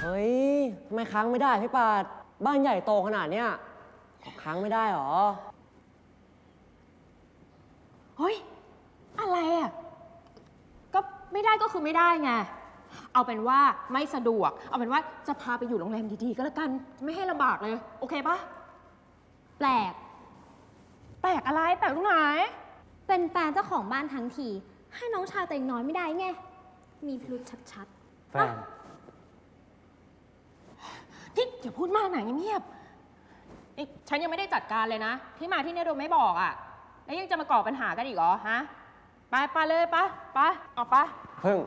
เฮ้ยทำไมค้างไม่ได้พี่ปาดบ้านใหญ่โตขนาดเนี้ยค้างไม่ได้หรอเฮ้ยอะไรอ่ะก็ไม่ได้ก็คือไม่ได้ไงเอาเป็นว่าไม่สะดวกเอาเป็นว่าจะพาไปอยู่โรงแรมดีๆก็แล้วกันไม่ให้ลำบากเลยโอเคปะแปลกแปลกอะไรแปลกตรงไหนเป็นแฟนเจ้าของบ้านทั้งทีให้น้องชายตัวเองน้อยไม่ได้ไงมีพิรุธชัดแฟนที่อย่าพูดมากหน่อยเงียบๆนี่ฉันยังไม่ได้จัดการเลยนะที่มาที่เนี่ยโดยไม่บอกอ่ะแล้วยังจะมาก่อปัญหากันอีกเหรอฮะไปเลยไปออกไปพึ่ง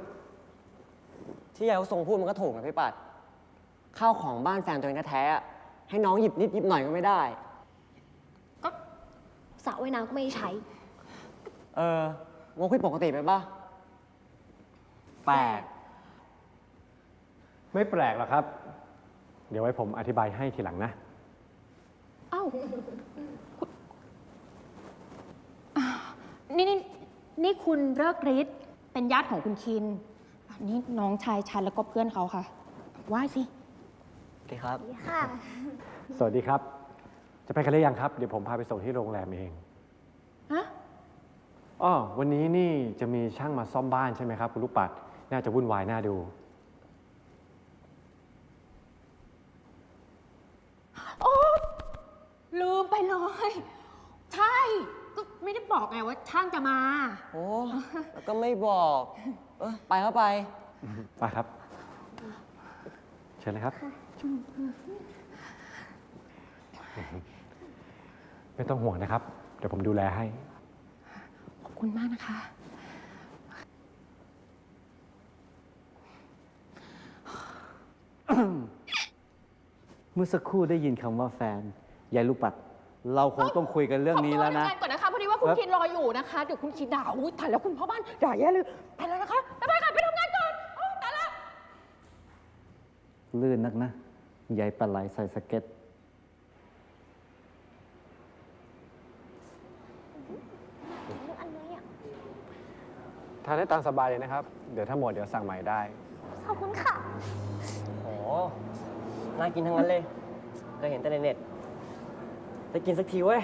ที่ยายเขาทรงพูดมันก็ถูกนะพี่ปัดข้าวของบ้านแฟนตัวเองแท้ๆให้น้องหยิบนิดหยิบหน่อยก็ไม่ได้ก็สระว่ายน้ำก็ไม่ใช้งกผิดปกติไปป่ะแปลกไม่แปลกหรอกครับเดี๋ยวไว้ผมอธิบายให้ทีหลังนะเอ้านี่คุณเลิกฤทธิ์เป็นญาติของคุณคินนี่น้องชายฉันแล้วก็เพื่อนเขาค่ะไหว้สิสวัสดีครับค่ะสวัสดีครับจะไปกันหรือยังครับเดี๋ยวผมพาไปส่งที่โรงแรมเองฮะวันนี้นี่จะมีช่างมาซ่อมบ้านใช่ไหมครับคุณลูกปัดน่าจะวุ่นวายน่าดูโอ้ลืมไปเลยใช่ก็ไม่ได้บอกไงว่าช่างจะมาโอ้แล้วก็ไม่บอกไปเข้าไปไปครับเชิญเลยครับไม่ต้องห่วงนะครับเดี๋ยวผมดูแลให้ขอบคุณมากนะคะเมื่อสักครู่ได้ยินคำว่าแฟนยายลูกปัดเราคงต้องคุยกันเรื่องนี้แล้วนะขอตัวก่อนนะคะพอดีว่าคุณคินรออยู่นะคะเดี๋ยวคุณคินด่าอุ้ยตายแล้วคุณพ่อบ้านด่าแย่เลยไปแล้วนะคะไปค่ะไปทำงานก่อนโอ้ตายแล้วลื่นนักนะยายปลาไหลใส่สเก็ตทานได้ตามสบายเลยนะครับเดี๋ยวถ้าหมดเดี๋ยวสั่งใหม่ได้ขอบคุณค่ะโหน่ากินทั้งนั้นเลยก็เห็นแต่ในเน็ตได้กินสักทีเว้ย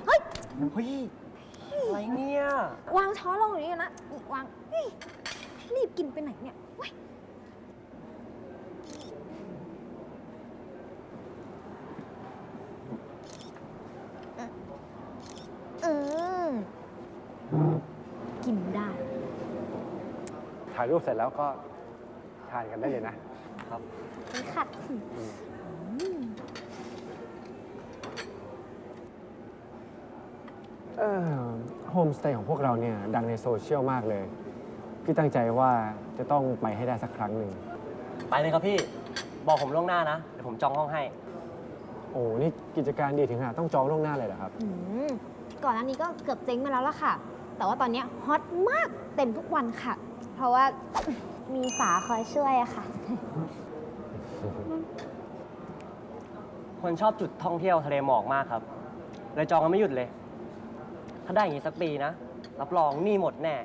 เฮ้ยอะไรเนี่ยวางช้อนลงอย่างนี้นะวางรีบกินไปไหนเนี่ยกินได้ถ่ายรูปเสร็จแล้วก็ทานกันได้เลยนะครับนี่ค่ะโฮมสเตย์ของพวกเราเนี่ยดังในโซเชียลมากเลยพี่ตั้งใจว่าจะต้องไปให้ได้สักครั้งหนึ่งไปเลยครับพี่บอกผมล่วงหน้านะเดี๋ยวผมจองห้องให้โอ้นี่กิจการดีถึงขนาดต้องจองล่วงหน้าเลยเหรอครับก่อนหน้านี้ก็เกือบเจ๊งมาแล้วล่ะค่ะแต่ว่าตอนนี้ฮอตมากเต็มทุกวันค่ะเพราะว่ามีฝาคอยช่วยอะค่ะคนชอบจุดท่องเที่ยวทะเลหมอกมากครับเลยจองกันไม่หยุดเลยถ้าได้อย่างนี้สักปีนะรับรองหนี้หมดแน่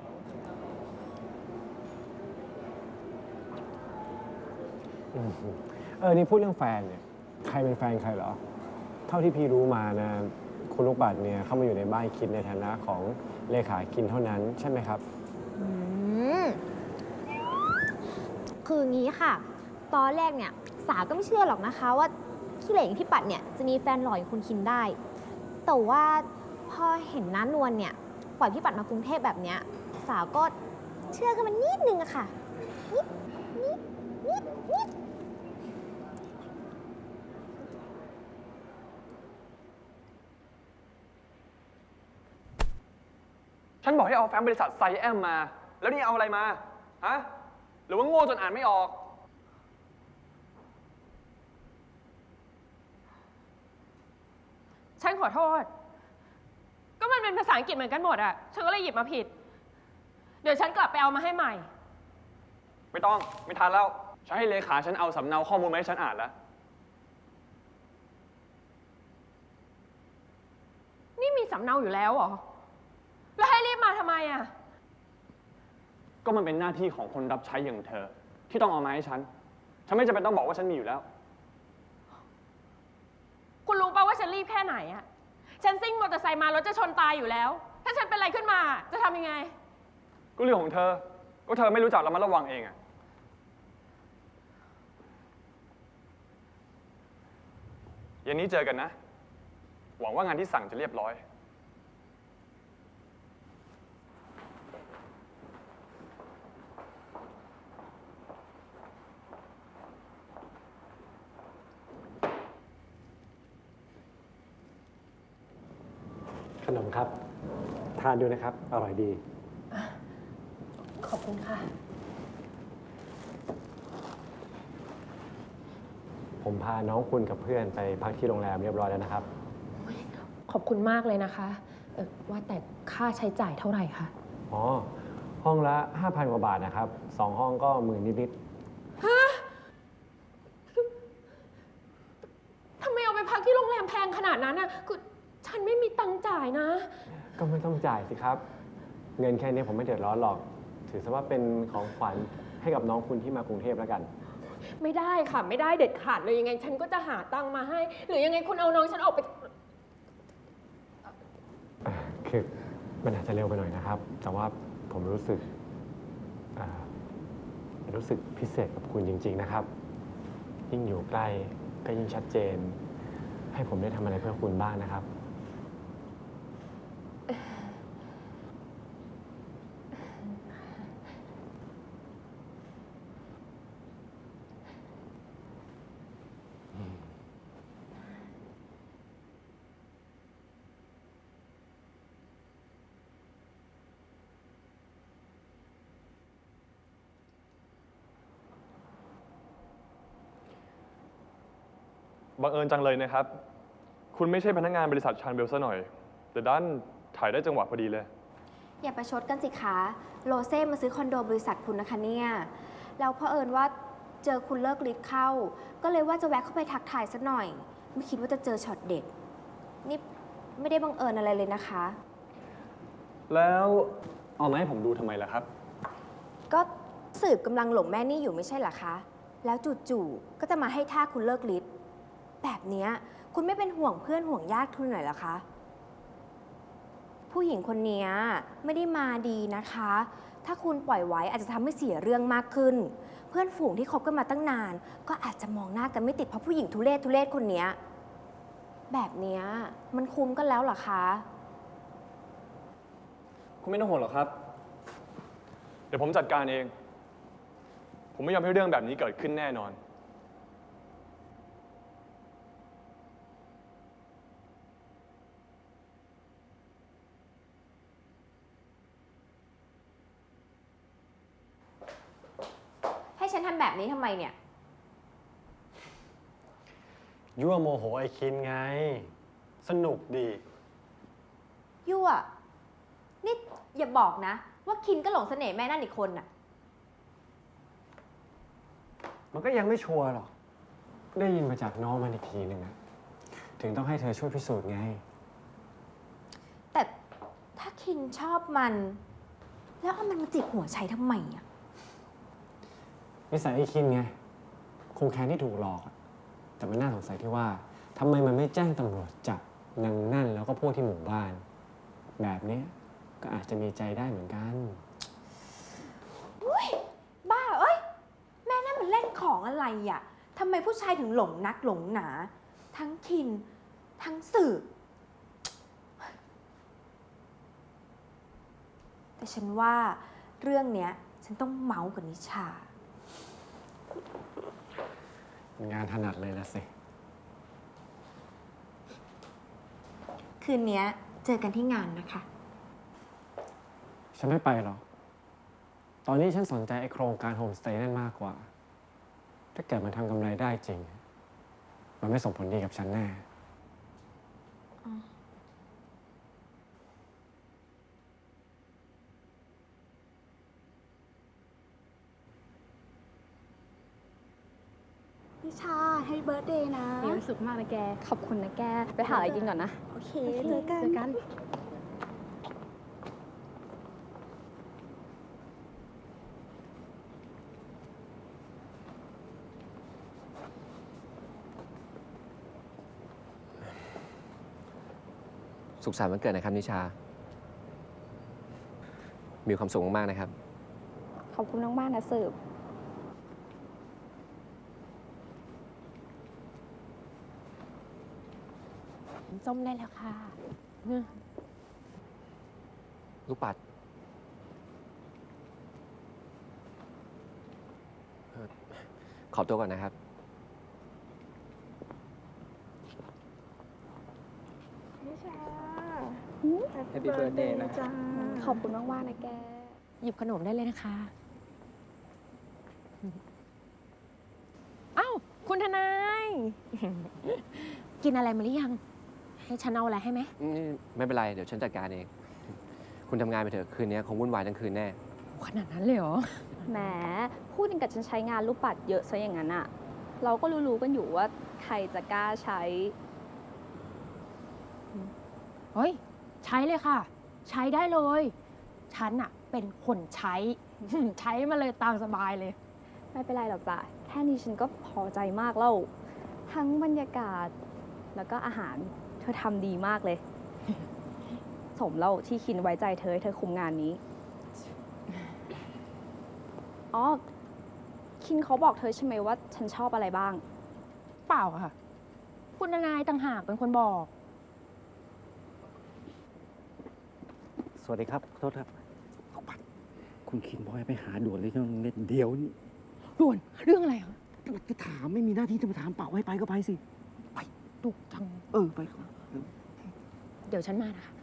นี่พูดเรื่องแฟนเนี่ยใครเป็นแฟนใครเหรอเท่าที่พี่รู้มานะคุณลูกปัดเนี่ยเข้ามาอยู่ในบ้านคิดในฐานะของเลขาคินเท่านั้นใช่ไหมครับคืองี้ค่ะตอนแรกเนี่ยสาก็ไม่เชื่อหรอกนะคะว่าขี้เหร่อย่างพี่ปัดเนี่ยจะมีแฟนหล่ออย่างคุณคินได้แต่ว่าพอเห็นน้านวลเนี่ยปล่อยพี่ปัดมากรุงเทพแบบเนี้ยสาก็เชื่อกันมานิดนึงอะค่ะนิดฉันบอกให้เอาแฟ้มบริษัทไซแอมมา แล้วนี่เอาอะไรมา ฮะ หรือว่าโง่จนอ่านไม่ออก ฉันขอโทษก็มันเป็นภาษาอังกฤษเหมือนกันหมดอะฉันก็เลยหยิบมาผิดเดี๋ยวฉันกลับไปเอามาให้ใหม่ไม่ต้องไม่ทันแล้วฉันให้เลขาฉันเอาสำเนาข้อมูลมาให้ฉันอ่านแล้วนี่มีสำเนาอยู่แล้วเหรอแล้วให้รีบมาทำไมอะ ก็มันเป็นหน้าที่ของคนรับใช้อย่างเธอที่ต้องเอามาให้ฉัน ฉันไม่จำเป็นต้องบอกว่าฉันมีอยู่แล้ว คุณรู้ป่าว่าฉันรีบแค่ไหนอะฉันซิ่งมอเตอร์ไซค์มารถจะชนตายอยู่แล้ว ถ้าฉันเป็นอะไรขึ้นมาจะทำยังไง ก็เรื่องของเธอ ก็เธอไม่รู้จักระมัดระวังเองอะเย็นนี้เจอกันนะ หวังว่างานที่สั่งจะเรียบร้อย ขนมครับ ทานดูนะครับ อร่อยดี ขอบคุณค่ะ ผมพาน้องคุณกับเพื่อนไปพักที่โรงแรมเรียบร้อยแล้วนะครับ ขอบคุณมากเลยนะคะว่าแต่ค่าใช้จ่ายเท่าไหร่คะ อ๋อ ห้องละ 5,000 กว่าบาทนะครับ 2 ห้องก็10,000นิด ทำไมเอาไปพักที่โรงแรมแพงขนาดนั้นอ่ะคือฉันไม่มีตังค์จ่ายนะ ๆก็ไม่ต้องจ่ายสิครับ เงินแค่นี้ผมไม่เดือดร้อนหรอก ถือซะว่าเป็นของขวัญให้กับน้องคุณที่มากรุงเทพแล้วกัน ไม่ได้ค่ะ ไม่ได้เด็ดขาดเลยยังไง ฉันก็จะหาตังค์มาให้ หรือยังไงคุณเอาน้องฉันออกไป คือมันอาจจะเร็วไปหน่อยนะครับ แต่ว่าผมรู้สึกพิเศษกับคุณจริง ๆ นะครับ ยิ่งอยู่ใกล้ก็ยิ่งชัดเจน ให้ผมได้ทำอะไรเพื่อคุณบ้างนะครับ บังเอิญจังเลยนะครับ คุณไม่ใช่พนักงานบริษัทชานเบลซะหน่อย แต่ด้านถ่ายได้จังหวะพอดีเลย อย่าประชดกันสิคะโรเซ่มาซื้อคอนโดบริษัทคุณนะคะเนี่ยแล้วเผอิญว่าเจอคุณเลิกฤทธิ์เข้า ก็เลยว่าจะแวะเข้าไปทักทายสักหน่อย ไม่คิดว่าจะเจอช็อตเด็ด นี่ไม่ได้บังเอิญอะไรเลยนะคะ แล้วเอามาให้ผมดูทำไมล่ะครับ ก็สืบกำลังหลงแม่นี่อยู่ไม่ใช่เหรอคะ แล้วจู่ๆก็จะมาให้ท่าคุณเลิกฤทธิ์แบบเนี้ยคุณไม่เป็นห่วงเพื่อนห่วงญาติคุณหน่อยเหรอคะ ผู้หญิงคนนี้ไม่ได้มาดีนะคะ ถ้าคุณปล่อยไว้อาจจะทำให้เสียเรื่องมากขึ้น เพื่อนฝูงที่คบกันมาตั้งนาน ก็อาจจะมองหน้ากันไม่ติดเพราะผู้หญิงทุเรศคนนี้แบบเนี้ยมันคุ้มกันแล้วเหรอคะ คุณไม่ต้องห่วงหรอกครับ เดี๋ยวผมจัดการเอง ผมไม่ยอมให้เรื่องแบบนี้เกิดขึ้นแน่นอน ให้ฉันทำแบบนี้ทำไมเนี่ย ยั่วโมโหไอ้คินไง สนุกดี ยั่วนี่อย่าบอกนะ ว่าคินก็หลงเสน่ห์แม่นั่นอีกคนน่ะ มันก็ยังไม่ชัวร์หรอก ได้ยินมาจากน้องมันอีกทีหนึ่งนะถึงต้องให้เธอช่วยพิสูจน์ไง แต่ถ้าคินชอบมัน แล้วเอามันมาจิกหัวใช้ทำไมอ่ะ นิสัยไอ้คินไง คงแค้นที่ถูกหลอกอะแต่มันน่าสงสัยที่ว่าทำไมมันไม่แจ้งตำรวจจับนางนั่นแล้วก็พวกที่หมู่บ้าน แบบนี้ก็อาจจะมีใจได้เหมือนกัน บ้าเอ้ย แม่นั่นมันเล่นของอะไรอ่ะทำไมผู้ชายถึงหลงนักหลงหนา ทั้งคิน ทั้งสื่อ แต่ฉันว่าเรื่องเนี้ย ฉันต้องเมาส์กับนิชา งานถนัดเลยละสิ คืนเนี้ยเจอกันที่งานนะคะ ฉันไม่ไปหรอก ตอนนี้ฉันสนใจไอ้โครงการโฮมสเตย์นั่นมากกว่า ถ้าเกิดมันทำกำไรได้จริง มันไม่ส่งผลดีกับฉันแน่ นิชาให้เบิร์ดเดย์นะ มีความสุขมากนะแก ขอบคุณนะแก ไปหาอะไรกินก่อนนะ โอเค เจอกัน เจอกัน สุขสันต์วันเกิดนะครับนิชา มีความสุขมากๆนะครับ ขอบคุณมากๆนะสืบ ส้มได้แล้วค่ะ ลูกปัดขอตัวก่อนนะครับ นิชา Happy birthday นะ จ้าขอบคุณมากๆนะแก หยิบขนมได้เลยนะคะ อ้าว คุณทนาย กินอะไรมาหรือยัง ให้ฉันเอาอะไรให้ไหม ไม่เป็นไร เดี๋ยวฉันจัดการเอง คุณทำงานไปเถอะ คืนนี้คงวุ่นวายทั้งคืนแน่ ขนาดนั้นเลยเหรอ แหม พูดถึงกับฉันใช้งานลูกปัดเยอะซะอย่างนั้นอะเราก็รู้ๆกันอยู่ว่าใครจะกล้าใช้ เฮ้ย ใช้เลยค่ะ ใช้ได้เลย ฉันอะเป็นคนใช้ ใช้มาเลยตามสบายเลย ไม่เป็นไรหรอกจ้ะ แค่นี้ฉันก็พอใจมากแล้ว ทั้งบรรยากาศ แล้วก็อาหารเธอทำดีมากเลย สมแล้วที่คินไว้ใจเธอให้เธอคุมงานนี้ อ๋อ คินเขาบอกเธอใช่ไหมว่าฉันชอบอะไรบ้าง เปล่าค่ะ คุณทนายต่างหากเป็นคนบอก สวัสดีครับ โทษครับลูกปัดคุณคินบอกให้ไปหาด่วนเลยต้องเล่นเดียวนี่ ด่วน เรื่องอะไรคะ จะถามไม่มีหน้าที่จะมาถามเปล่าให้ไปก็ไปสิ ดุจัง ไปก่อน เดี๋ยวฉันมานะคะ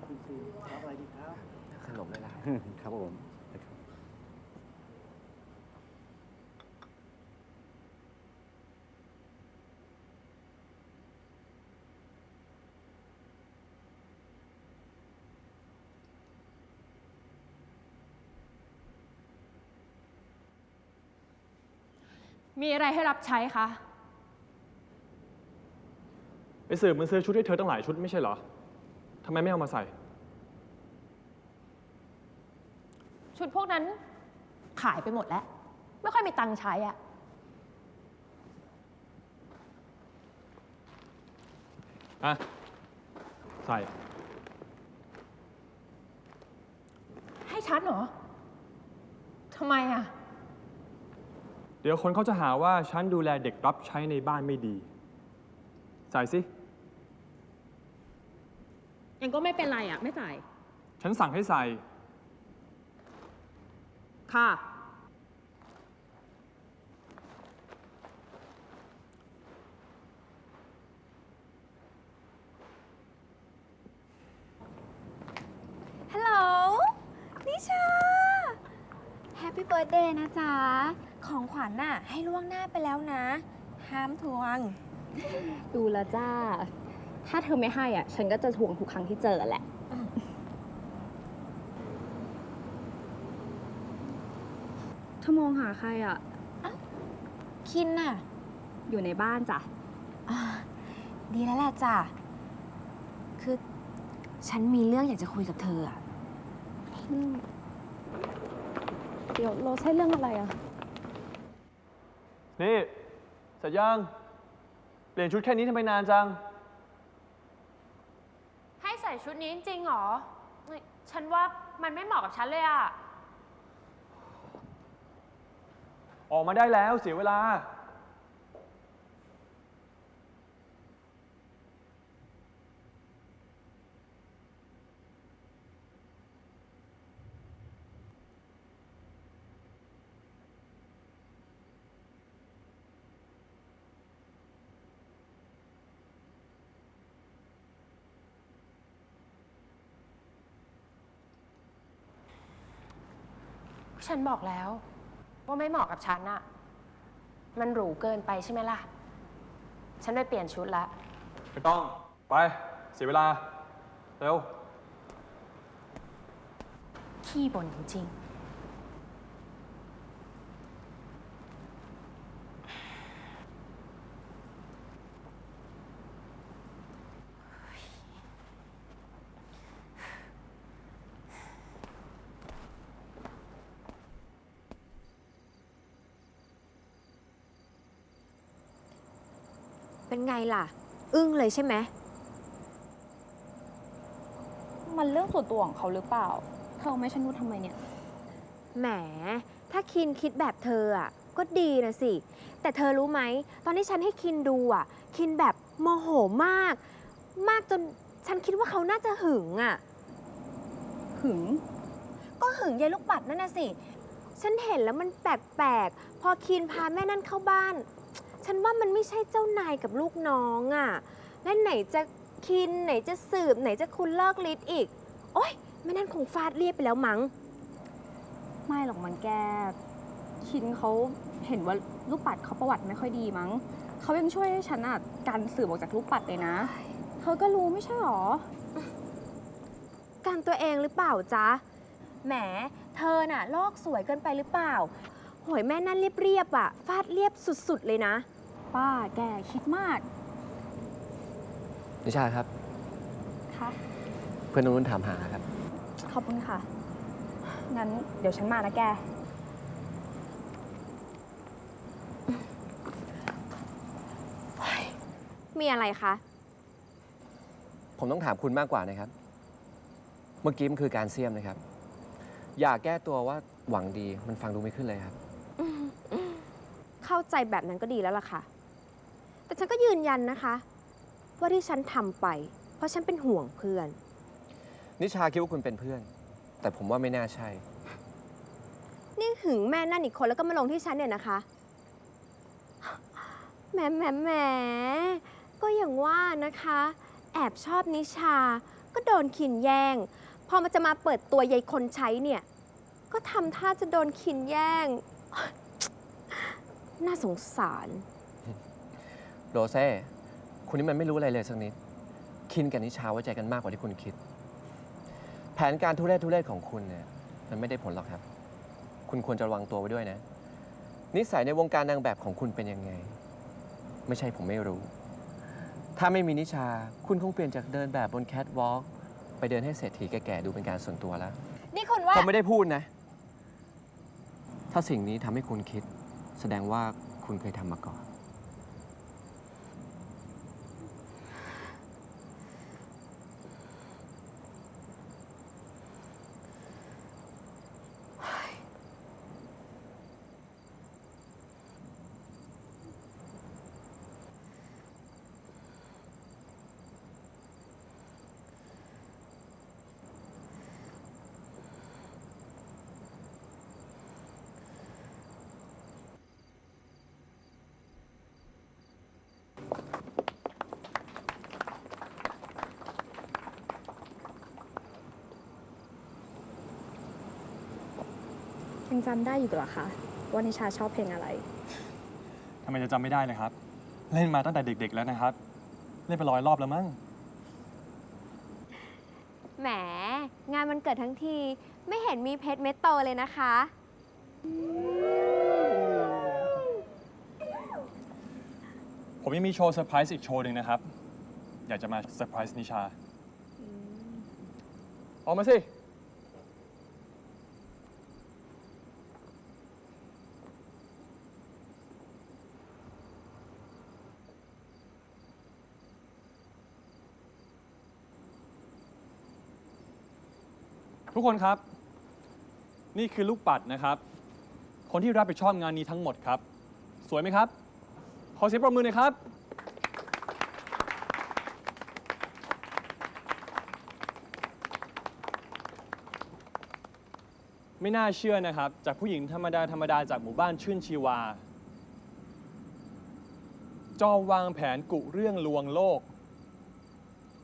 คุณซีรับอะไรดีครับ ขนมเลยละครับ ครับผม มีอะไรให้รับใช้คะ ไอ้สืบมันซื้อชุดให้เธอตั้งหลายชุดไม่ใช่เหรอ ทำไมไม่เอามาใส่ ชุดพวกนั้นขายไปหมดแล้ว ไม่ค่อยมีตังค์ใช้อะ อ่ะ ใส่ ให้ฉันเหรอ ทำไมอะ เดี๋ยวคนเขาจะหาว่าฉันดูแลเด็กรับใช้ในบ้านไม่ดี ใส่สิ ยังก็ไม่เป็นไรอะไม่ใส่ ฉันสั่งให้ใส่ ค่ะ ฮัลโหล นิชา แฮปปี้เบิร์ดเดย์นะจ๊ะ ของขวัญน่ะ ให้ล่วงหน้าไปแล้วนะ ห้ามทวง ดูแลวจ้า ถ้าเธอไม่ให้อ่ะ ฉันก็จะทวงทุกครั้งที่เจอแหละ เธอมองหาใครอ่ะ คินน่ะ อยู่ในบ้านจ้ะ อ่าดีแล้วแหละจ้ะ คือฉันมีเรื่องอยากจะคุยกับเธออะ เดี๋ยวเราใช้เรื่องอะไรอ่ะ นี่เสร็จยัง เปลี่ยนชุดแค่นี้ทำไมนานจัง ให้ใส่ชุดนี้จริงเหรอ ฉันว่ามันไม่เหมาะกับฉันเลยอะ ออกมาได้แล้วเสียเวลา ฉันบอกแล้ว ว่าไม่เหมาะกับฉันอะมันหรูเกินไปใช่ไหมล่ะ ฉันไปเปลี่ยนชุดละ ไม่ต้อง ไป เสียเวลา เร็ว ขี้บ่นจริงๆ เป็นไงล่ะ อึ้งเลยใช่ไหม มันเรื่องส่วนตัวของเขาหรือเปล่า เธอไม่ฉันรู้ทำไมเนี่ย แหม ถ้าคินคิดแบบเธออ่ะ ก็ดีนะสิ แต่เธอรู้ไหม ตอนที่ฉันให้คินดูอ่ะ คินแบบโมโหมาก มากจนฉันคิดว่าเขาน่าจะหึงอ่ะ หึง ก็หึงยายลูกปัดนั่นน่ะสิ ฉันเห็นแล้วมันแปลกๆ พอคินพาแม่นั่นเข้าบ้าน ฉันว่ามันไม่ใช่เจ้านายกับลูกน้องอ่ะและไหนจะคินไหนจะสืบไหนจะคุณเลิกฤทธิ์อีก โอ๊ยแม่นั่นคงฟาดเรียบไปแล้วมั้ง ไม่หรอกมันแก คินเขาเห็นว่าลูกปัดเขาประวัติไม่ค่อยดีมั้ง เขายังช่วยให้ฉันการสืบออกจากลูกปัดเลยนะ เธอก็รู้ไม่ใช่หรอ การตัวเองหรือเปล่าจ๊ะ แหม เธอน่ะลอกสวยเกินไปหรือเปล่าโหยแม่นั่นเรียบๆอ่ะ ฟาดเรียบสุดๆเลยนะ ป้าแกคิดมาก นิชาครับ ค่ะ เพื่อนนุ่นถามหาครับ ขอบคุณค่ะ งั้นเดี๋ยวฉันมานะแก มีอะไรคะ ผมต้องถามคุณมากกว่านะครับ เมื่อกี้มันคือการเสี่ยมนะครับ อย่าแก้ตัวว่าหวังดีมันฟังดูไม่ขึ้นเลยครับ เข้าใจแบบนั้นก็ดีแล้วล่ะค่ะ แต่ฉันก็ยืนยันนะคะ ว่าที่ฉันทำไป เพราะฉันเป็นห่วงเพื่อน นิชาคิดว่าคุณเป็นเพื่อน แต่ผมว่าไม่น่าใช่ นี่หึงแม่นั่นอีกคนแล้วก็มาลงที่ฉันเนี่ยนะคะ แหมก็อย่างว่านะคะ แอบชอบนิชา ก็โดนขินแย่ง พอมันจะมาเปิดตัวยายคนใช้เนี่ย ก็ทำท่าจะโดนขินแย่ง น่าสงสาร โรเซ่ คุณนี่มันไม่รู้อะไรเลยสักนิด คินกับนิชาไว้ใจกันมากกว่าที่คุณคิด แผนการทุเรศของคุณเนี่ยมันไม่ได้ผลหรอกครับ คุณควรจะระวังตัวไว้ด้วยนะ นิสัยในวงการนางแบบของคุณเป็นยังไง ไม่ใช่ผมไม่รู้ ถ้าไม่มีนิชา คุณคงเปลี่ยนจากเดินแบบบนแคทวอล์กไปเดินให้เศรษฐีแก่ๆดูเป็นการส่วนตัวแล้ว นี่คุณว่า ผมไม่ได้พูดนะ ถ้าสิ่งนี้ทำให้คุณคิด แสดงว่าคุณเคยทำมาก่อน ยังจำได้อยู่เหรอคะ ว่านิชาชอบเพลงอะไร ทำไมจะจำไม่ได้เลยครับ เล่นมาตั้งแต่เด็ก ๆ แล้วนะครับ เล่นไป100 รอบแล้วมั้ง แหม งานมันเกิดทั้งที ไม่เห็นมีเพชรเม็ดโตเลยนะคะ ผมยังมีโชว์เซอร์ไพรส์อีกโชว์หนึ่งนะครับ อยากจะมาเซอร์ไพรส์นิชา ออกมาสิ ทุกคนครับ นี่คือลูกปัดนะครับ คนที่รับผิดชอบงานนี้ทั้งหมดครับ สวยไหมครับ ขอเสียงปรบมือหน่อยครับ ไม่น่าเชื่อนะครับ จากผู้หญิงธรรมดาจากหมู่บ้านชื่นชีวา จอมวางแผนกุเรื่องลวงโลก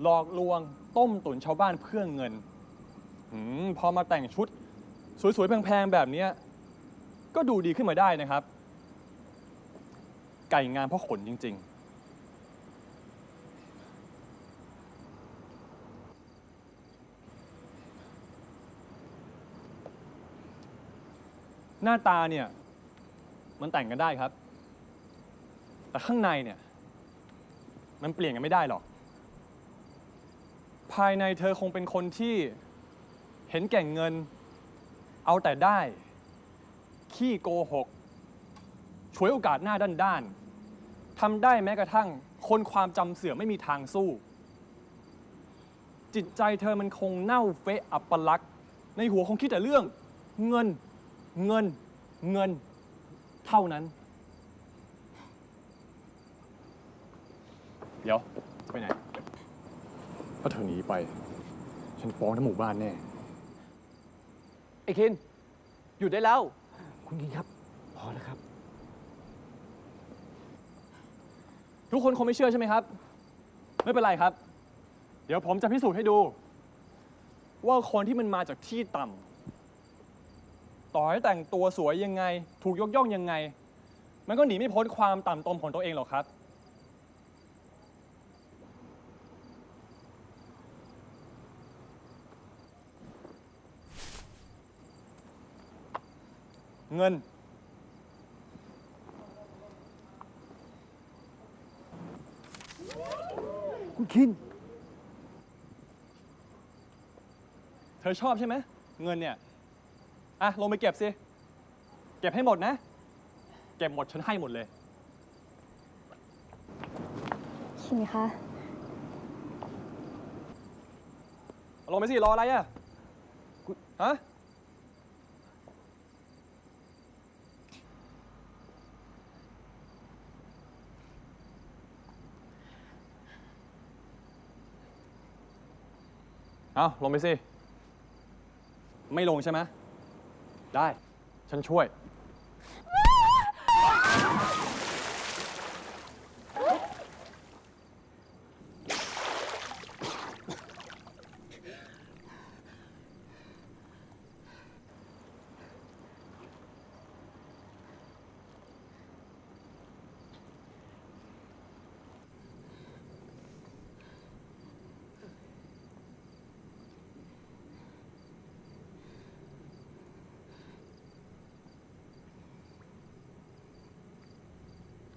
หลอกลวงต้มตุ๋นชาวบ้านเพื่อเงินพอมาแต่งชุด สวยๆ แพงๆ แบบนี้ก็ดูดีขึ้นมาได้นะครับ ไก่งามเพราะขนจริงๆ หน้าตาเนี่ย มันแต่งกันได้ครับ แต่ข้างในเนี่ย มันเปลี่ยนกันไม่ได้หรอก ภายในเธอคงเป็นคนที่เห็นแก่เงิน เอาแต่ได้ ขี้โกหก ฉวยโอกาสหน้าด้านๆทำได้แม้กระทั่งค คนความจำเสื่อมไม่มีทางสู้ จิตใจเธอมันคงเน่าเฟะอัปลักษณ์ในหัวคงคิดแต่เรื่องเงิน เงิน เงิน เท่านั้น เดี๋ยวจะไปไหน ถ้าเธอหนีไป ฉันฟ้องทั้งหมู่บ้านแน่ ไอ้คิน หยุดได้แล้ว คุณคินครับ พอแล้วครับ ทุกคนคงไม่เชื่อใช่ไหมครับ ไม่เป็นไรครับ เดี๋ยวผมจะพิสูจน์ให้ดู ว่าคนที่มันมาจากที่ต่ำต่อให้แต่งตัวสวยยังไง ถูกยกย่องยังไง มันก็หนีไม่พ้นความต่ำตมของตัวเองหรอกครับ เงิน คุณคิน เธอชอบใช่ไหมเงินเนี่ย อ่ะ ลงไปเก็บสิ เก็บให้หมดนะ เก็บหมดฉันให้หมดเลย คินคะ ลงไปสิ รออะไรอ่ะฮะ เอาลงไปสิ ไม่ลงใช่ไหม ได้ ฉันช่วย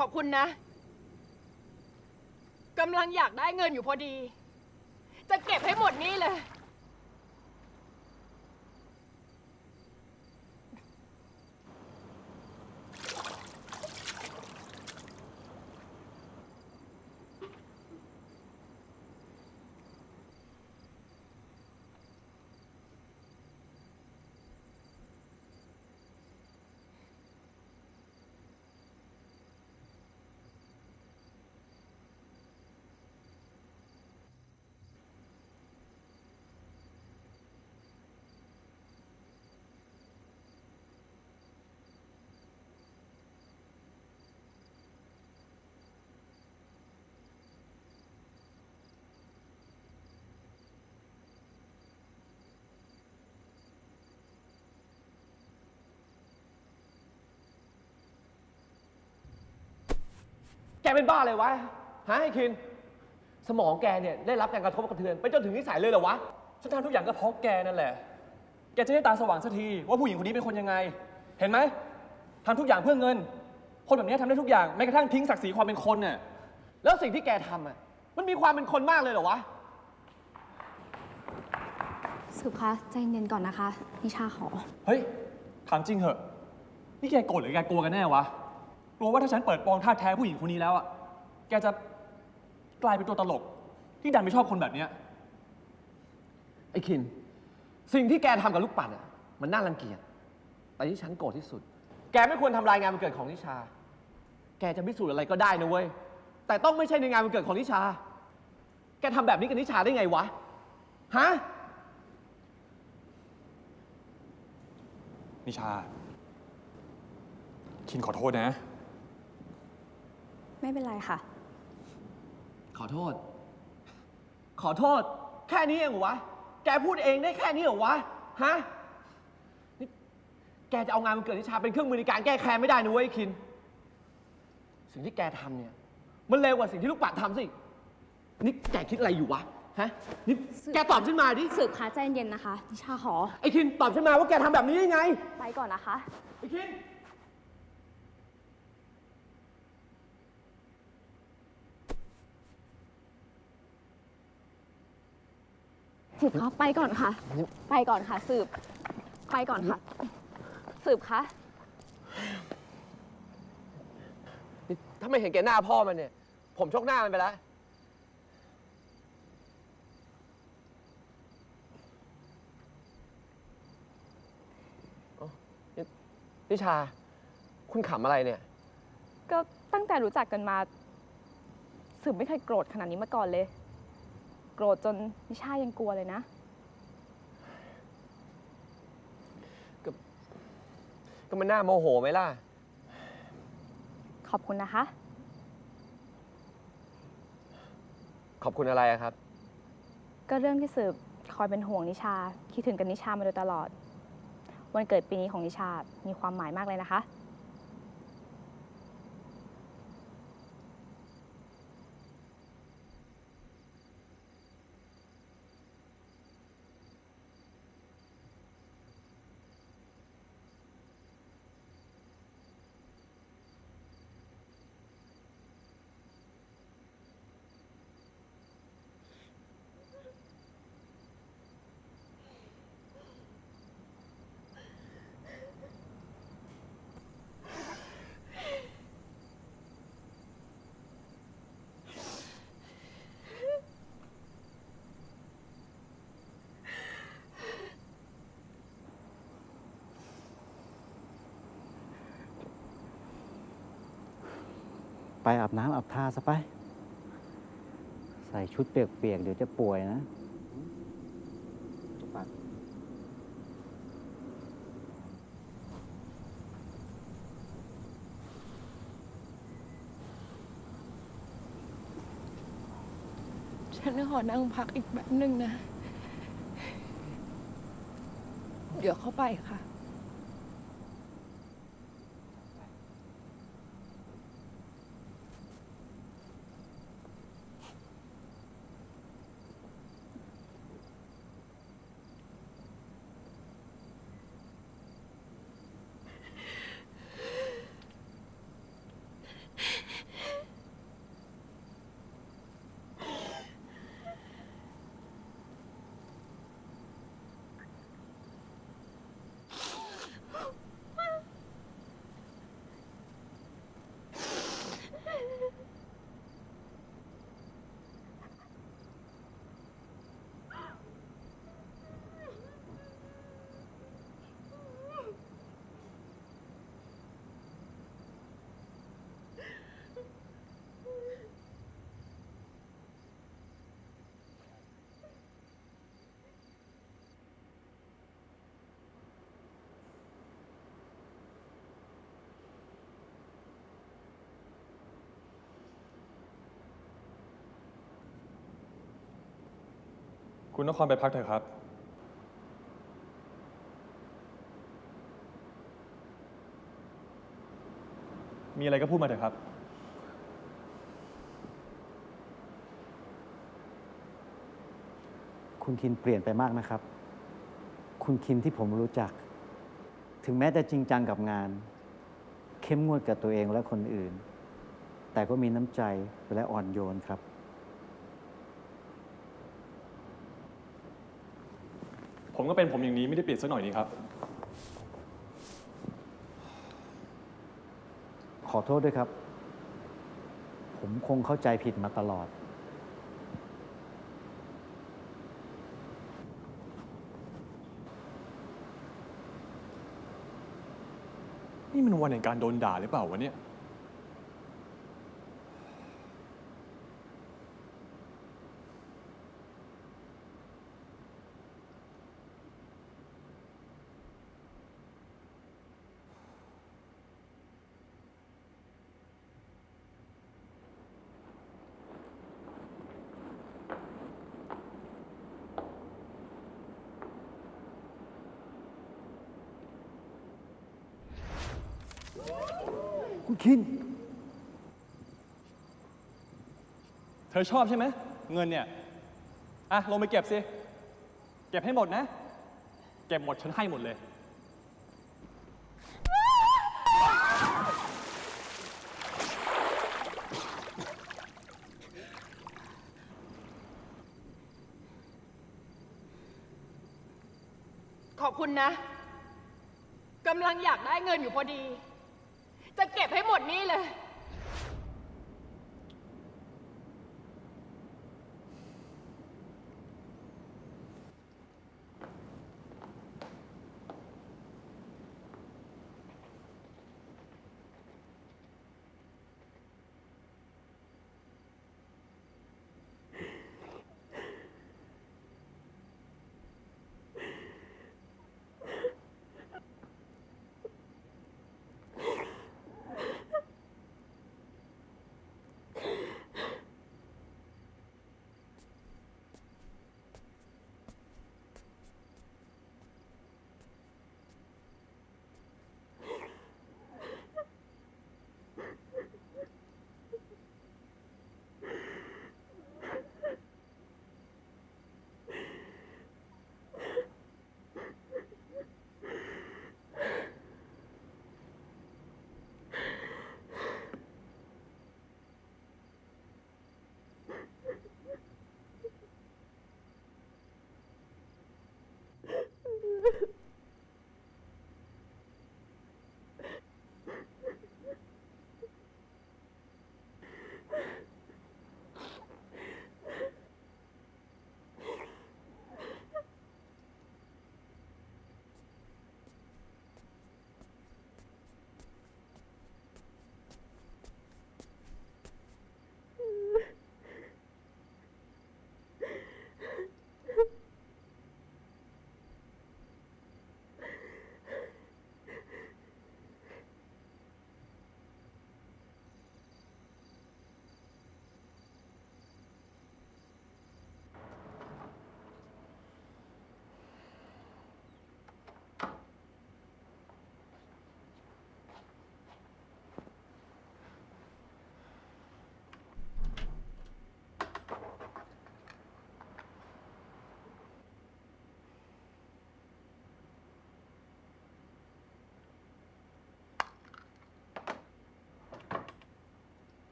ขอบคุณนะกำลังอยากได้เงินอยู่พอดี จะเก็บให้หมดนี่เลย แกเป็นบ้าเลยวะ ฮะไอ้คิน สมองแกเนี่ยได้รับการกระทบกระเทือนไปจนถึงนิสัยเลยเหรอวะ ฉันทำทุกอย่างก็เพราะแกนั่นแหละ แกจะได้ตาสว่างสักที ว่าผู้หญิงคนนี้เป็นคนยังไง เห็นไหมทำทุกอย่างเพื่อเงิน คนแบบนี้ทำได้ทุกอย่าง แม้กระทั่งทิ้งศักดิ์ศรีความเป็นคนน่ะ แล้วสิ่งที่แกทำอ่ะ มันมีความเป็นคนมากเลยเหรอวะ สืบคะ ใจเย็นก่อนนะคะ นิชาขอ เฮ้ย ถามจริงเหอะ นี่แกโกรธหรือแกกลัวกันแน่วะ กลัวว่าถ้าฉันเปิดโปงท่าแท้ผู้หญิงคนนี้แล้วอ่ะ แกจะกลายเป็นตัวตลก ที่ดันไม่ชอบคนแบบเนี้ย ไอ้คิน สิ่งที่แกทำกับลูกปัดอ่ะ มันน่ารังเกียจ แต่ที่ฉันโกรธที่สุด แกไม่ควรทำลายงานวันเกิดของนิชา แกจะพิสูจน์อะไรก็ได้นะเว้ย แต่ต้องไม่ใช่ในงานวันเกิดของนิชา แกทำแบบนี้กับนิชาได้ไงวะ ฮะ นิชา คินขอโทษนะ ไม่เป็นไรค่ะ ขอโทษ ขอโทษ แค่นี้เองเหรอวะ แกพูดเองได้แค่นี้เหรอวะ ฮะ นี่แกจะเอางานวันเกิดนิชาเป็นเครื่องมือในการแก้แค้นไม่ได้นะเว้ยคิน สิ่งที่แกทำเนี่ย มันเลวกว่าสิ่งที่ลูกปัดทำสิ นี่แกคิดอะไรอยู่วะ ฮะ นี่แกตอบฉันมาดิ สืบคะใจเย็นนะคะ นิชาขอ ไอ้คินตอบฉันมาว่าแกทำแบบนี้ได้ไง ไปก่อนนะคะ ไอ้คิน สืบคะไปก่อนค่ะ ไปก่อนค่ะ สืบ ไปก่อนค่ะ สืบคะ นี่ถ้าไม่เห็นแกหน้าพ่อมันเนี่ย ผมชกหน้ามันไปแล้วนิชา คุณขำอะไรเนี่ย ก็ตั้งแต่รู้จักกันมาสืบไม่เคยโกรธขนาดนี้มาก่อนเลย โกรธจนนิชายังกลัวเลยนะ ก็มันน่าโมโหไหมล่ะ ขอบคุณนะคะ ขอบคุณอะไรอะครับ ก็เรื่องที่สืบคอยเป็นห่วงนิชา คิดถึงกันนิชามาโดยตลอด วันเกิดปีนี้ของนิชา มีความหมายมากเลยนะคะ ไปอาบน้ำอาบท่าซะไป ใส่ชุดเปียกๆ เดี๋ยวจะป่วยนะปัด ฉันขอนั่งพักอีกแบบนึงนะ เดี๋ยวเข้าไปค่ะ คุณนครไปพักเถอะครับ มีอะไรก็พูดมาเถอะครับ คุณคินเปลี่ยนไปมากนะครับ คุณคินที่ผมรู้จัก ถึงแม้จะจริงจังกับงาน เข้มงวดกับตัวเองและคนอื่น แต่ก็มีน้ำใจและอ่อนโยนครับ ผมก็เป็นผมอย่างนี้ไม่ได้เปลี่ยนสักหน่อยนี่ครับ ขอโทษด้วยครับ ผมคงเข้าใจผิดมาตลอด นี่มันวันแห่งการโดนด่าหรือเปล่าวะเนี่ยคุณคิน เธอชอบใช่ไหมเงินเนี่ย อ่ะ ลงไปเก็บสิ เก็บให้หมดนะ เก็บหมดฉันให้หมดเลย ขอบคุณนะ กำลังอยากได้เงินอยู่พอดี จะเก็บให้หมดนี่เลย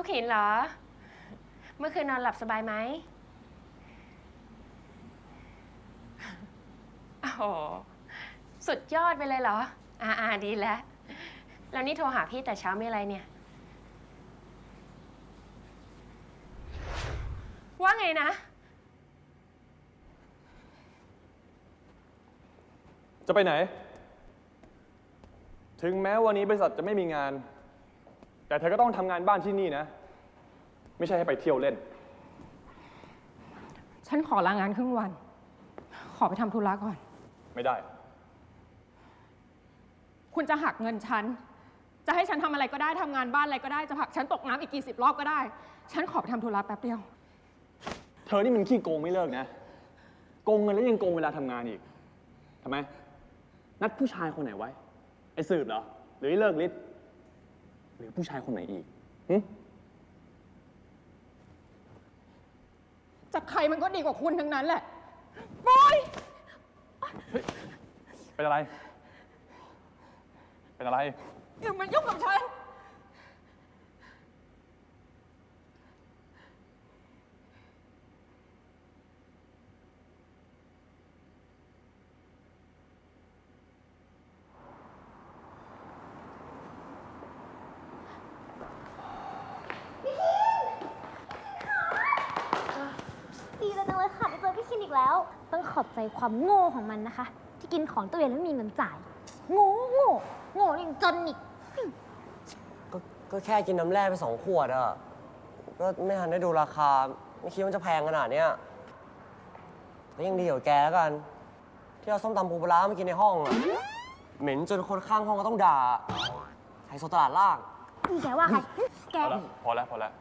กหินเหรอ เมื่อคืนนอนหลับสบายไหมโอ้โหสุดยอดไปเลยเหรอ ดีแล้ว แล้วนี่โทรหาพี่แต่เช้ามีอะไรเนี่ย ว่าไงนะ จะไปไหน ถึงแม้วันนี้บริษัทจะไม่มีงาน แต่เธอก็ต้องทำงานบ้านที่นี่นะ ไม่ใช่ให้ไปเที่ยวเล่น ฉันขอลางานครึ่งวัน ขอไปทำธุระก่อน ไม่ได้ คุณจะหักเงินฉัน จะให้ฉันทำอะไรก็ได้ ทำงานบ้านอะไรก็ได้ จะผลักฉันตกน้ำอีกกี่10 รอบก็ได้ ฉันขอไปทำธุระแป๊บเดียว เธอนี่มันขี้โกงไม่เลิกนะ โกงเงินแล้วยังโกงเวลาทำงานอีก ทำไม นัดผู้ชายคนไหนไว้ ไอ้สืบเหรอ หรือไอ้เลิกฤทธิ์หรือผู้ชายคนไหนอีกหึ จากใครมันก็ดีกว่าคุณทั้งนั้นแหละบอย เป็นอะไร เป็นอะไร อย่ามายุ่งกับฉัน ดีจังเลยค่ะได้เจอพี่คินอีกแล้ว ต้องขอบใจความโง่ของมันนะคะ ที่กินของตัวเองแล้วไม่มีเงินจ่าย โง่ยังจนอีก ก็แค่กินน้ำแร่ไป2 ขวดอะก็ไม่ทันได้ดูราคา ไม่คิดว่ามันจะแพงขนาดเนี้ยก็ยังดีกว่าแกแล้วกัน ที่เอาส้มตำปูปลาร้ามากินในห้องอะเหม็นจนคนข้างห้องก็ต้องด่าไฮโซตลาดล่าง นี่แกว่าใคร แก พอแล้ว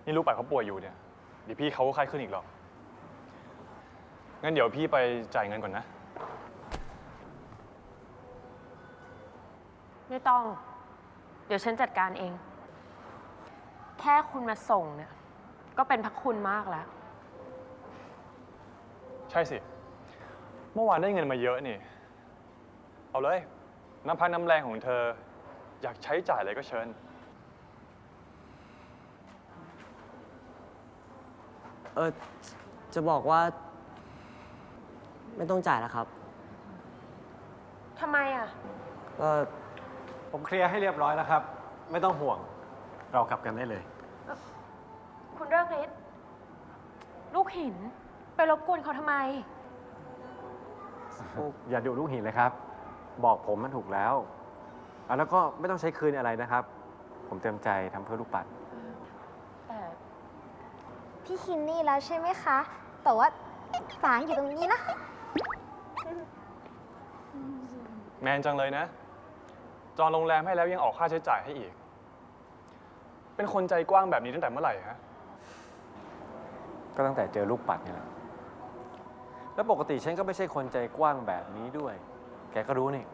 นี่ลูกปัดเขาป่วยอยู่เนี่ย เดี๋ยวพี่เขาก็ไข้ขึ้นอีกหรอก งั้นเดี๋ยวพี่ไปจ่ายเงินก่อนนะ ไม่ต้อง เดี๋ยวฉันจัดการเอง แค่คุณมาส่งเนี่ย ก็เป็นพระคุณมากแล้ว ใช่สิ เมื่อวานได้เงินมาเยอะนี่ เอาเลย น้ำพักน้ำแรงของเธอ อยากใช้จ่ายอะไรก็เชิญ จะบอกว่า ไม่ต้องจ่ายแล้วครับ ทำไมอ่ะ ก็ ผมเคลียร์ให้เรียบร้อยแล้วครับ ไม่ต้องห่วง เรากลับกันได้เลย คุณเลิกฤทธิ์ลูกหิน ไปรบกวนเขาทำไม อย่าดูลูกหินเลยครับ บอกผมมันถูกแล้วแล้วก็ไม่ต้องใช้คืนอะไรนะครับ ผมเต็มใจทำเพื่อลูกปัด แต่ พี่คินนี่แล้วใช่ไหมคะ แต่ว่าฝางอยู่ตรงนี้นะคะ แมนจังเลยนะ จองโรงแรมให้แล้วยังออกค่าใช้จ่ายให้อีก เป็นคนใจกว้างแบบนี้ตั้งแต่เมื่อไหร่ฮะ ก็ตั้งแต่เจอลูกปัดนี่แหละ แล้วปกติฉันก็ไม่ใช่คนใจกว้างแบบนี้ด้วย แกก็รู้นี่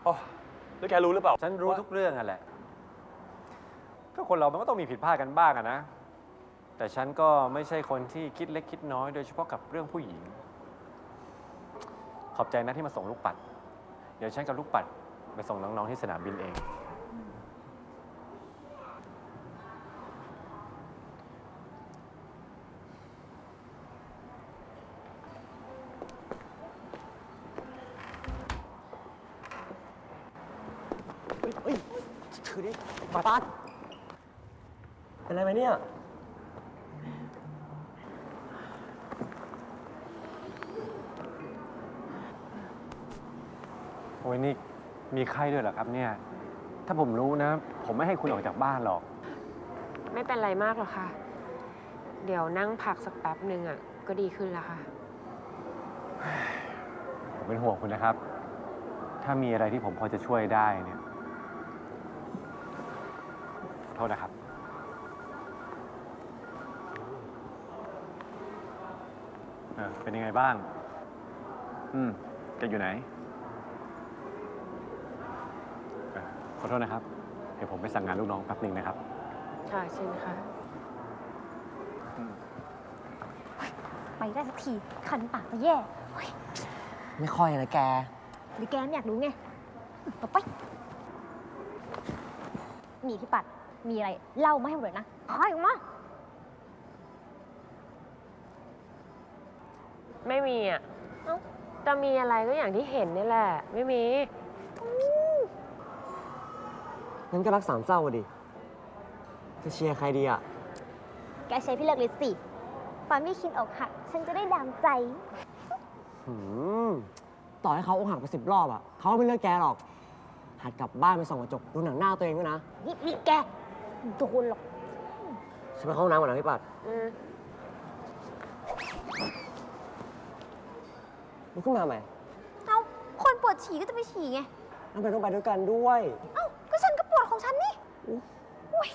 อ๋อ แล้วแกรู้หรือเปล่า ฉันรู้ทุกเรื่องอ่ะแหละ ก็คนเรามันก็ต้องมีผิดพลาดกันบ้างอะนะ แต่ฉันก็ไม่ใช่คนที่คิดเล็กคิดน้อยโดยเฉพาะกับเรื่องผู้หญิง ขอบใจนะที่มาส่งลูกปัด เดี๋ยวฉันกับลูกปัดไปส่งน้องๆที่สนามบินเอง เฮ้ยถือดิปาตัดเป็นไรไหมเนี่ย โอ้ยนี่มีไข้ด้วยเหรอครับเนี่ย ถ้าผมรู้นะ ผมไม่ให้คุณออกจากบ้านหรอก ไม่เป็นไรมากหรอกค่ะ เดี๋ยวนั่งพักสักแป๊บหนึ่งอ่ะ ก็ดีขึ้นแล้วค่ะ ผมเป็นห่วงคุณนะครับ ถ้ามีอะไรที่ผมพอจะช่วยได้เนี่ยขอโทษนะครับ เป็นยังไงบ้าง แกอยู่ไหน ขอโทษนะครับ เดี๋ยวผมไปสั่งงานลูกน้องแป๊บหนึ่งนะครับ ค่ะเชิญค่ะ ไปได้สักที คันปากจะแย่เฮ้ย ไม่ค่อยนะแก หรือแกไม่อยากรู้ไงต่อไปมีพี่ปัด มีอะไรเล่ามาให้หมดเลยนะขออีกมา ไม่มีอ่ะจะมีอะไรก็อย่างที่เห็นนี่แหละ ไม่มี งั้นก็รักสามเศร้าอะดิ จะเชียร์ใครดีอ่ะ แกใช้พี่เลิกฤทธิ์สิตอนพี่คินอกหัก ฉันจะได้ดามใจ ต่อให้เขาอกหักไป10 รอบอ่ะ เขาก็ไม่เลือกแกหรอก หัดกลับบ้านไปส่องกระจกดูหนังหน้าตัวเองด้วยนะ นี่แกโดนหรอก ฉันไปเข้าห้องน้ำก่อนนะพี่ปัดลุกขึ้นมาใหม่ เอาคนปวดฉี่ก็จะไปฉี่ไง ทำไมต้องไปด้วยกันด้วย เอ้า ก็ฉันก็ปวดของฉันนี่อุ้ย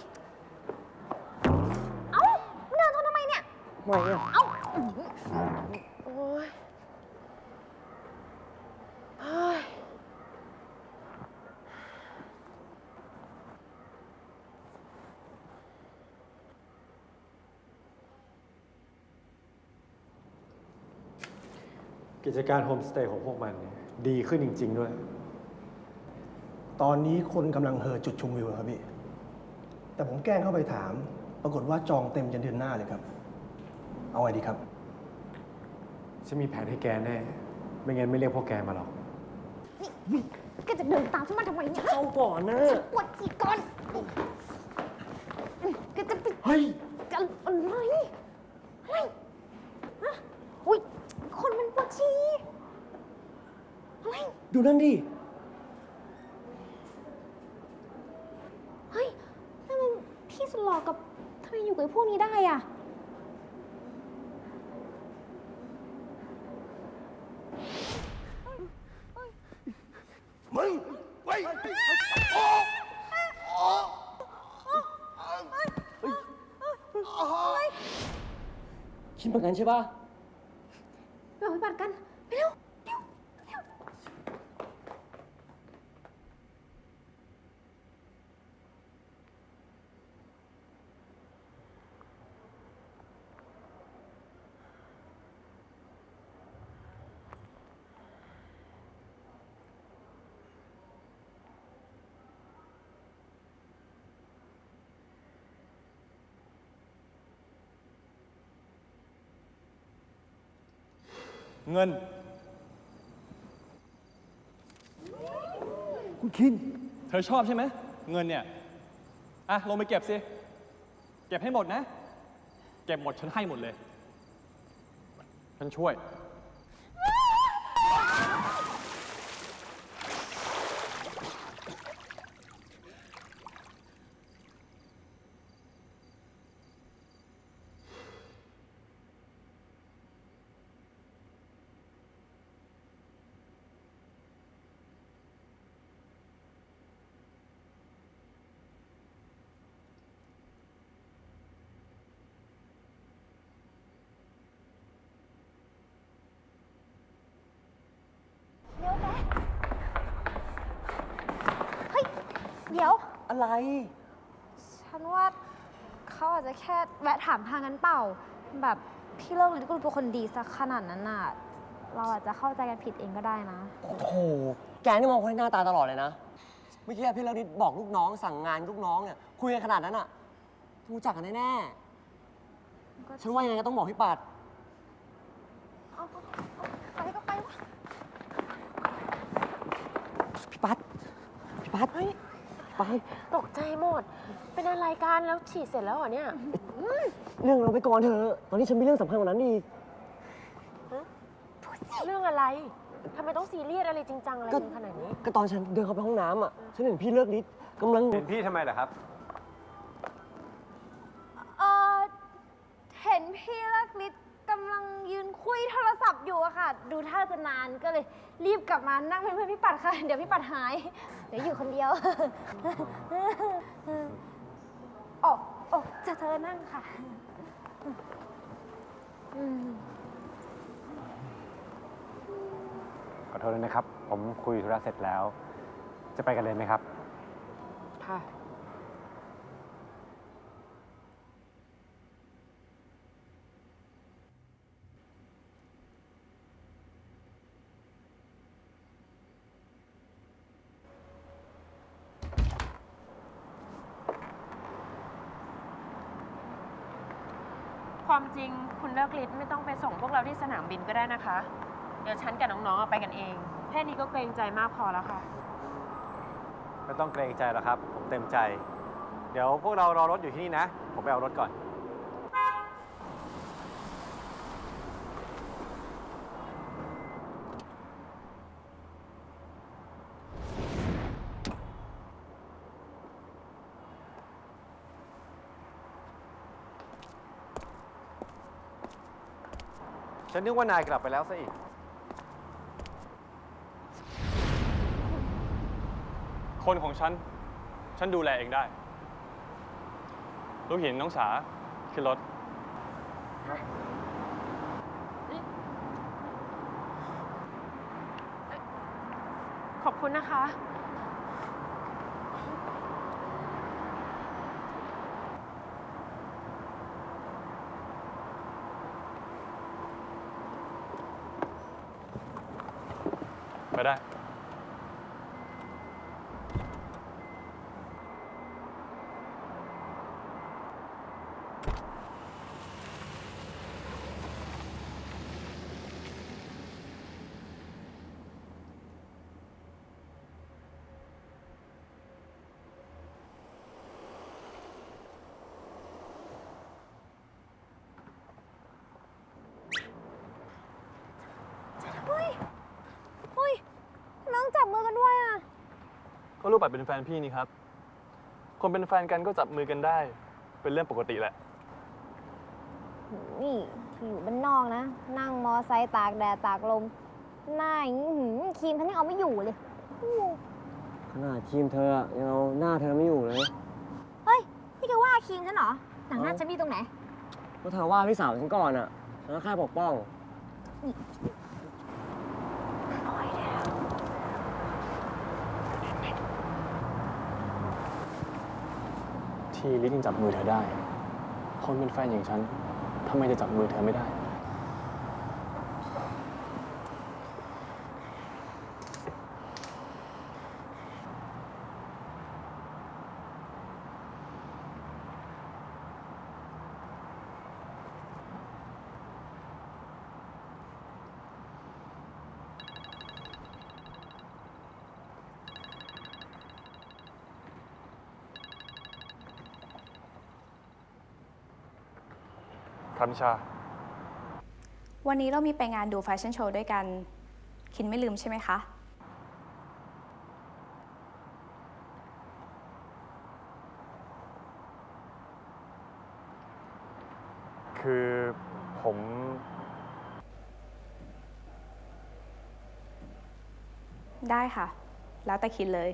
เอ้าเดินทนทำไมเนี่ย ไม่อะ เอ้า โอ้ยเฮ้ย กิจการโฮมสเตย์ของพวกมันเนี่ยดีขึ้นจริง ๆ ด้วย ตอนนี้คนกำลังเฮอจุดชมวิวครับพี่ แต่ผมแกล้งเข้าไปถาม ปรากฏว่าจองเต็มจนเดือนหน้าเลยครับ เอาไงดีครับ ฉันมีแผนให้แกแน่ ไม่งั้นไม่เรียกพวกแกมาหรอก นี่แกจะเดินตามฉันมาทำไมเนี่ย เข้าก่อนนะ ปวดฉี่ก่อนแกจะไป เฮ้ย จะอะไรอะไรฮะอุ้ย คนมันปวดฉี่อะไร ดูนั่นดิ เฮ้ยนั่นมันพี่สุดหล่อกับทำไมอยู่กับไอ้พวกนี้ได้อ่ะ คิดเหมือนกันใช่ปะ ไปเอาไปปัดกัน ไปเร็ว เร็ว เร็ว เงิน คุณคิน เธอชอบใช่ไหม เงินเนี่ย อ่ะ ลงไปเก็บสิ เก็บให้หมดนะ เก็บหมดฉันให้หมดเลย ฉันช่วย เร็วแม่เฮ้ย เดี๋ยว อะไร ฉันว่าเขาอาจจะแค่แวะถามทางนั้นเปล่า แบบพี่เลิกฤทธิ์ก็เป็นคนดีสักขนาดนั้นน่ะ เราอาจจะเข้าใจกันผิดเองก็ได้นะ โอ้โห แกนี่มองคนที่หน้าตาตลอดเลยนะ เมื่อกี้พี่เลิกนิดบอกลูกน้องสั่งงานลูกน้องเนี่ยคุยกันขนาดนั้นอ่ะรู้จักกันแน่ๆฉันว่ายังไงก็ต้องบอกพี่ปัด ไปก็ไปวะ พี่ปัด พี่ปัด เฮ้ย ไป ตกใจหมด เป็นอะไรกันแล้วฉีดเสร็จแล้วเหรอเนี่ย เรื่องเราไปก่อนเถอะ ตอนนี้ฉันมีเรื่องสำคัญกว่านั้นอีก เรื่องอะไร ทำไมต้องซีเรียสอะไรจริงจังอะไร ก็ กันขนาดนี้ ก็ตอนฉันเดินเข้าไปห้องน้ำอ่ะ ฉันเห็นพี่เลิกนิดกำลัง เห็นพี่ทำไมล่ะครับ เออเห็นพี่เลิกฤทธิ์กำลังยืนคุยโทรศัพท์อยู่อะค่ะ ดูท่าจะนานก็เลยรีบกลับมานั่งเป็นเพื่อนพี่ปัดค่ะ เดี๋ยวพี่ปัดหาย เดี๋ยวอยู่คนเดียวโอ้จะเธอนั่งค่ะ ขอโทษด้วยนะครับ ผมคุยธุระเสร็จแล้ว จะไปกันเลยไหมครับ ค่ะ ความจริงคุณเลิกฤทธิ์ไม่ต้องไปส่งพวกเราที่สนามบินก็ได้นะคะ เดี๋ยวฉันกับน้องๆไปกันเอง แค่นี้ก็เกรงใจมากพอแล้วค่ะ ไม่ต้องเกรงใจหรอกครับ ผมเต็มใจ เดี๋ยวพวกเรารอรถอยู่ที่นี่นะ ผมไปเอารถก่อน ฉันนึกว่านายกลับไปแล้วซะอีก คนของฉันดูแลเองได้ ลูกหินน้องสาขึ้นรถ ขอบคุณนะคะ ไปได้ เฮ้ย น้องจับมือกันด้วยอ่ะ ก็ลูกปัดเป็นแฟนพี่นี่ครับ คนเป็นแฟนกันก็จับมือกันได้ เป็นเรื่องปกติแหละ นี่ที่อยู่บ้านนอกนะ นั่งมอไซค์ตากแดดตากลม หน้าอย่างนี้ครีมฉันยังเอาไม่อยู่เลย ขนาดทีมเธออะยังเอาหน้าเธอไม่อยู่เลย เฮ้ย นี่แกว่าครีมฉันเหรอ หนังหน้าฉันมีตรงไหน ก็เธอว่าพี่สาวฉันก่อนอ่ะฉันก็แค่ปกป้อง ที่ลิศยังจับมือเธอได้ คนเป็นแฟนอย่างฉันทำไมจะจับมือเธอไม่ได้ ครับนิชา วันนี้เรามีไปงานดูแฟชั่นโชว์ด้วยกัน คินไม่ลืมใช่ไหมคะ คือผม ได้ค่ะ แล้วแต่คินเลย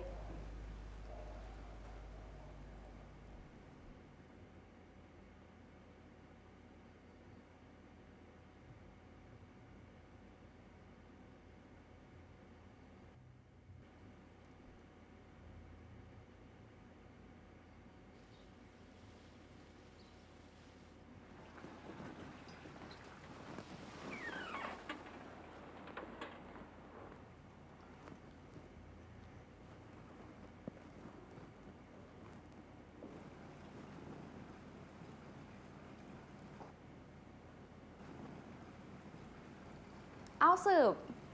เอาสืบ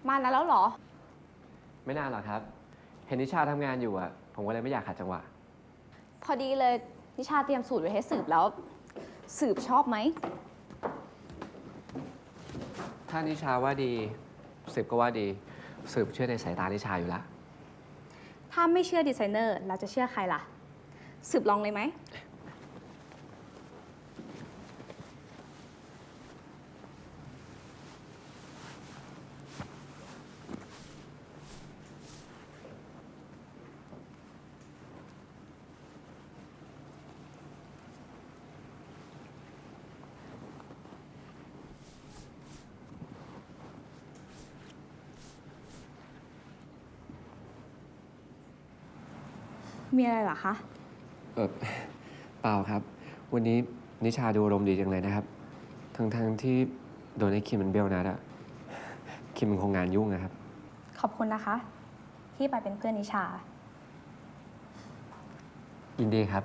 มานานแล้วเหรอ ไม่นานหรอกครับ เห็นนิชาทำงานอยู่อ่ะ ผมก็เลยไม่อยากขัดจังหวะ พอดีเลยนิชาเตรียมสูตรไว้ให้สืบแล้ว สืบชอบไหม ถ้านิชาว่าดี สืบก็ว่าดี สืบเชื่อในสายตานิชาอยู่แล้ว ถ้าไม่เชื่อดีไซเนอร์เราจะเชื่อใครล่ะ สืบลองเลยไหม มีอะไรเหรอคะ เปล่าครับ วันนี้นิชาดูอารมณ์ดีจังเลยนะครับ ทั้งที่โดนไอ้คิมมันเบี้ยวนัดอะคิมมันคงงานยุ่งนะครับ ขอบคุณนะคะ ที่ไปเป็นเพื่อนนิชา ยินดีครับ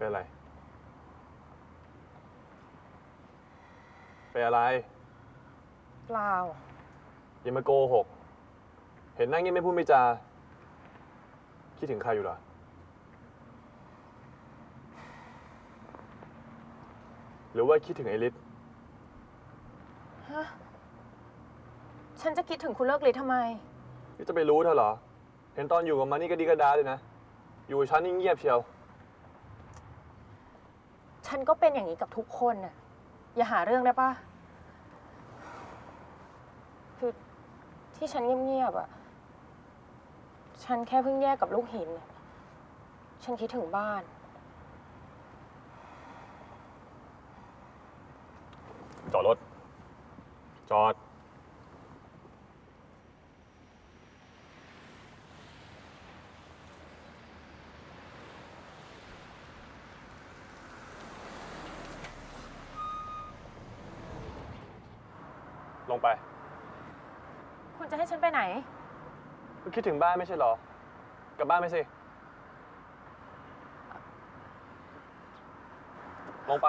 เป็นอะไร เป็นอะไร เปล่า อย่ามาโกหก เห็นนั่งเงียบไม่พูดไม่จา คิดถึงใครอยู่เหรอ หรือว่าคิดถึงไอริส ฮะ ฉันจะคิดถึงคุณเลิกฤทธิ์ทำไม นี่จะไปรู้เธอเหรอ เห็นตอนอยู่กับมันนี่ก็ดีกระดาเลยนะ อยู่กับฉันนี่เงียบเชียว ฉันก็เป็นอย่างนี้กับทุกคนน่ะ อย่าหาเรื่องได้ปะคือที่ฉันเงียบๆอ่ะ ฉันแค่เพิ่งแยกกับลูกหินน่ะฉันคิดถึงบ้าน จอดรถ จอด ลงไป คุณจะให้ฉันไปไหน ก็คิดถึงบ้านไม่ใช่เหรอ กลับบ้านไปสิ ลงไป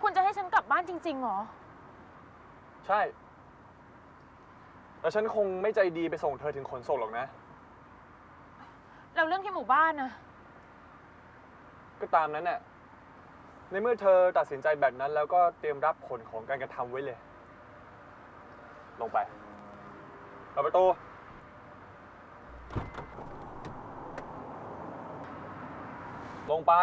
คุณจะให้ฉันกลับบ้านจริงๆเหรอ ใช่ แต่ฉันคงไม่ใจดีไปส่งเธอถึงขนส่งหรอกนะ แล้วเรื่องที่หมู่บ้านนะ ก็ตามนั้นน่ะ ในเมื่อเธอตัดสินใจแบบนั้นแล้วก็เตรียมรับผลของการกระทำไว้เลย ลงไปเปิดประตู ลงไป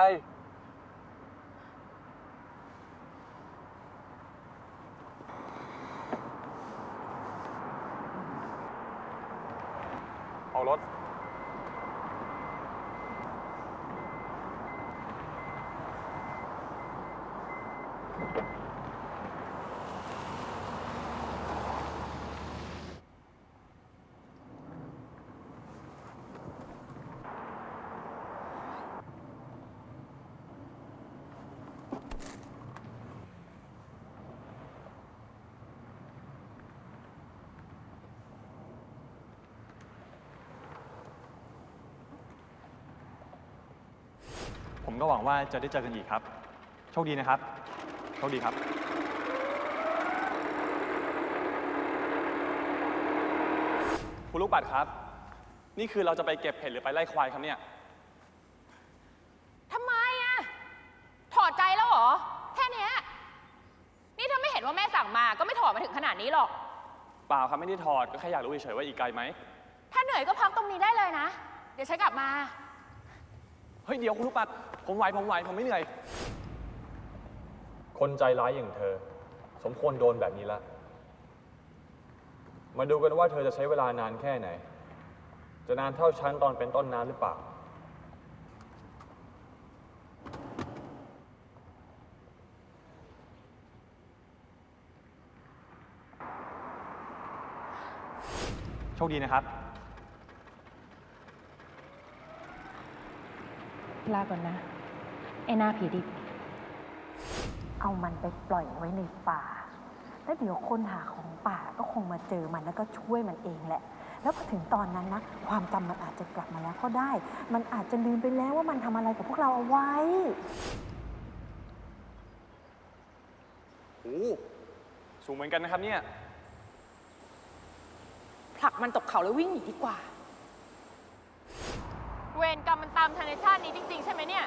ออกรถ ผมก็หวังว่าจะได้เจอกันอีกครับ โชคดีนะครับ โชคดีครับ คุณลูกปัดครับ นี่คือเราจะไปเก็บเห็ดหรือไปไล่ควายครับเนี่ย ทำไมอะถอดใจแล้วเหรอ แค่เนี้ยนี่ถ้าไม่เห็นว่าแม่สั่งมาก็ไม่ถอดมาถึงขนาดนี้หรอก เปล่าครับไม่ได้ถอด ก็แค่อยากรู้เฉยๆว่าอีกไกลไหม ถ้าเหนื่อยก็พักตรงนี้ได้เลยนะ เดี๋ยวฉันกลับมา เฮ้ยเดี๋ยวคุณลูกปัด ผมไหวผมไม่เหนื่อย คนใจร้ายอย่างเธอ สมควรโดนแบบนี้ละ มาดูกันว่าเธอจะใช้เวลานานแค่ไหน จะนานเท่าฉันตอนเป็นต้นน้ำหรือเปล่า โชคดีนะครับ ลาก่อนนะ ไอ้หน้าผีดิบ เอามันไปปล่อยไว้ในป่า แล้วเดี๋ยวคนหาของป่าก็คงมาเจอมันแล้วก็ช่วยมันเองแหละ แล้วพอถึงตอนนั้นนะ ความจำมันอาจจะกลับมาแล้วก็ได้ มันอาจจะลืมไปแล้วว่ามันทำอะไรกับพวกเราเอาไว้ โอ้สูงเหมือนกันนะครับเนี่ย ผลักมันตกเขาแล้ววิ่งหนีดีกว่า เวรกรรมมันตามธรรมชาตินี้จริงๆใช่ไหมเนี่ย